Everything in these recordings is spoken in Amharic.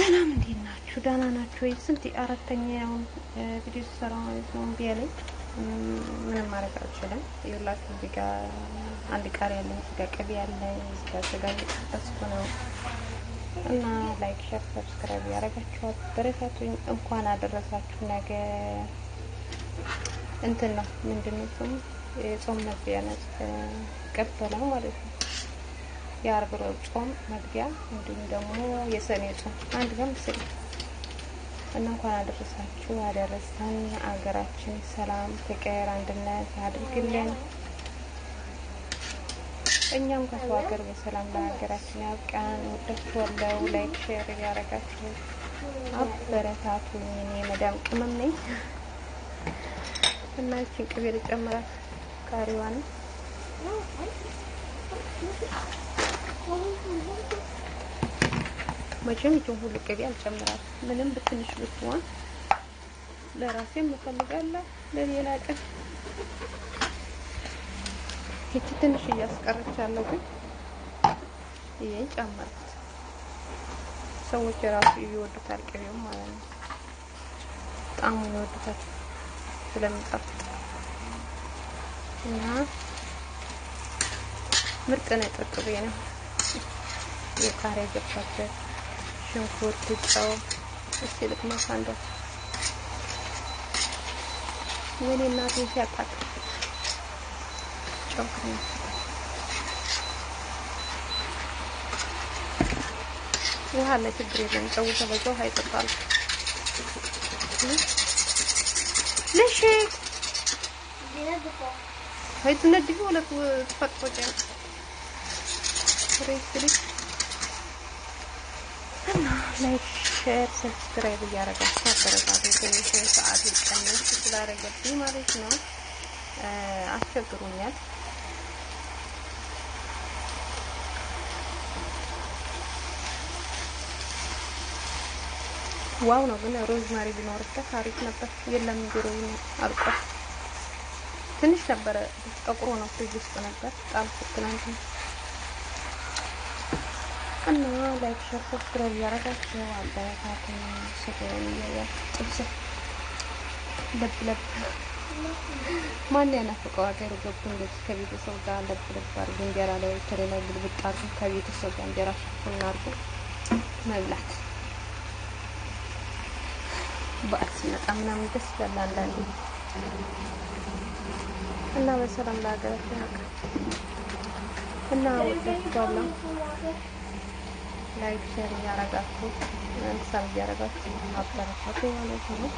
ሰላም እንዴት ናችሁ? ደህና ናችሁ ወይ? ስንት አራተኛው ቪዲዮ ሰራ ማለት ነው ቢያለኝ ምንም ማድረግ አልችልም። ይኸውላችሁ እዚህ ጋር አንድ ቃሪያ ያለ እዚህ ጋር ቅቤ ያለ እዚህ ጋር ስጋ እየጠበስኩ ነው እና ላይክ ሼር ሰብስክራይብ ያደረጋችሁ አበረታቱኝ። እንኳን አደረሳችሁ። ነገ እንትን ነው ምንድነው ስሙ የጾም መግቢያ ነው ቀጥተናል ማለት ነው። የአርብ ጾም መግቢያ እንዲሁም ደግሞ የሰኔ ጾም አንድ ጋር ምስል እና እንኳን አደረሳችሁ አደረሰን። አገራችን ሰላም ፍቅር አንድነት ያድርግልን። እኛም ከሰው ሀገር በሰላም ለሀገራችን ያብቃን። ወዳችኋለሁ። ላይክ ሼር ያደረጋችሁ አበረታቱኝ። እኔ መዳም ቅመም ነኝ እና እቺን ቅቤ ልጨምራት ቃሪዋን መቼም ይሁን ሁሉ ቅቤ አልጨምራም። ምንም በትንሽ ብትሆን ለራሴም እፈልጋለሁ ለሌላ ቀን እቺ ትንሽ እያስቀረቻለሁ ግን ይሄን ጨመርኩት። ሰዎች ራሱ ይወዱታል ቅቤው ማለት ነው። ጣዕሙን ይወዱታል ስለሚጣፍጥ እና ምርጥ ነው። ጥቅቤ ነው የቃሪያ ገባበት ሽንኩርት ጨው እስኪ ልቅመስ አንዷ ወይኔ እናቴ ሲያጣጥ ጨው ክሬም ውሃ ለችግር የለም። ጨው ተበዛው አይጠጣል ليش هاي تنديه ولا تفطفطي ريسلي لايك شير سبسكرايب ያረጋችሁ አበረታቱኝ። ትንሽ ሰዓት ይቀነስ ስላደረገብኝ ማለት ነው አስቸግሩኛል። ዋው ነው ግን ሮዝማሪ ቢኖርበት አሪፍ ነበር። የለም ቢሮኝ አልቋል። ትንሽ ነበር ጠቁሮ ነው ፍሪጅ ውስጥ ነበር ጣልኩት ትናንት እና ላይክ ሼር ሰብስክራይብ ያደረጋችሁ አበረታቱኝ። ሰገን ጥብስ ለብ ማን ያናፍቀው ሀገሩ ገብቶ እንደዚህ ከቤተሰብ ጋር ለብ አድርጎ እንጀራ ላይ ተለላ ግልብጥ አድርጎ ከቤተሰብ ጋር እንጀራ ሽፉን አድርጎ መብላት በአት ሲመጣ ምናምን ደስ ይላል አንዳንዴ እና በሰላም ለሀገራችን ያብቃን እና ወዳችኋለሁ። ላይክ ሼር ያደረጋችሁ ሰብስክራይብ ያደረጋችሁ አበረታቱኝ ማለት ነው።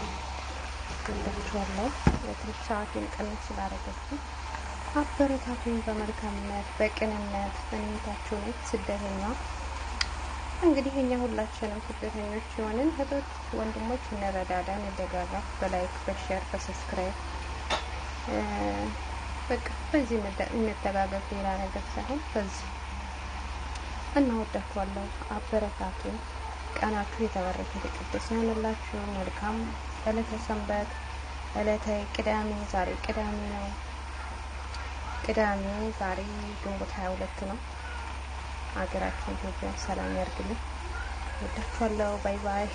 ወዳችኋለሁ። ለትንሽ ሰዓቴን ቀንስ ስላደረጋችሁ አበረታቱኝ። በመልካምነት በቅንነት በእኔታችሁ ነው ስደተኛ እንግዲህ እኛ ሁላችንም ስደተኞች የሆንን እህቶች ወንድሞች እንረዳዳን እንደጋጋፍ በላይክ በሼር በሰብስክራይብ በቃ በዚህ እንተጋገፍ ሌላ ነገር ሳይሆን በዚህ እናወዳችኋለሁ። አበረታቱኝ። ቀናችሁ የተባረከ የተቀደሰ ይሁንላችሁ። መልካም ዕለተ ሰንበት ዕለተ ቅዳሜ ዛሬ ቅዳሜ ነው። ቅዳሜ ዛሬ ግንቦት 22 ነው። ሀገራችን ኢትዮጵያ ሰላም ያርግልን። ወዳችኋለሁ። ባይ ባይ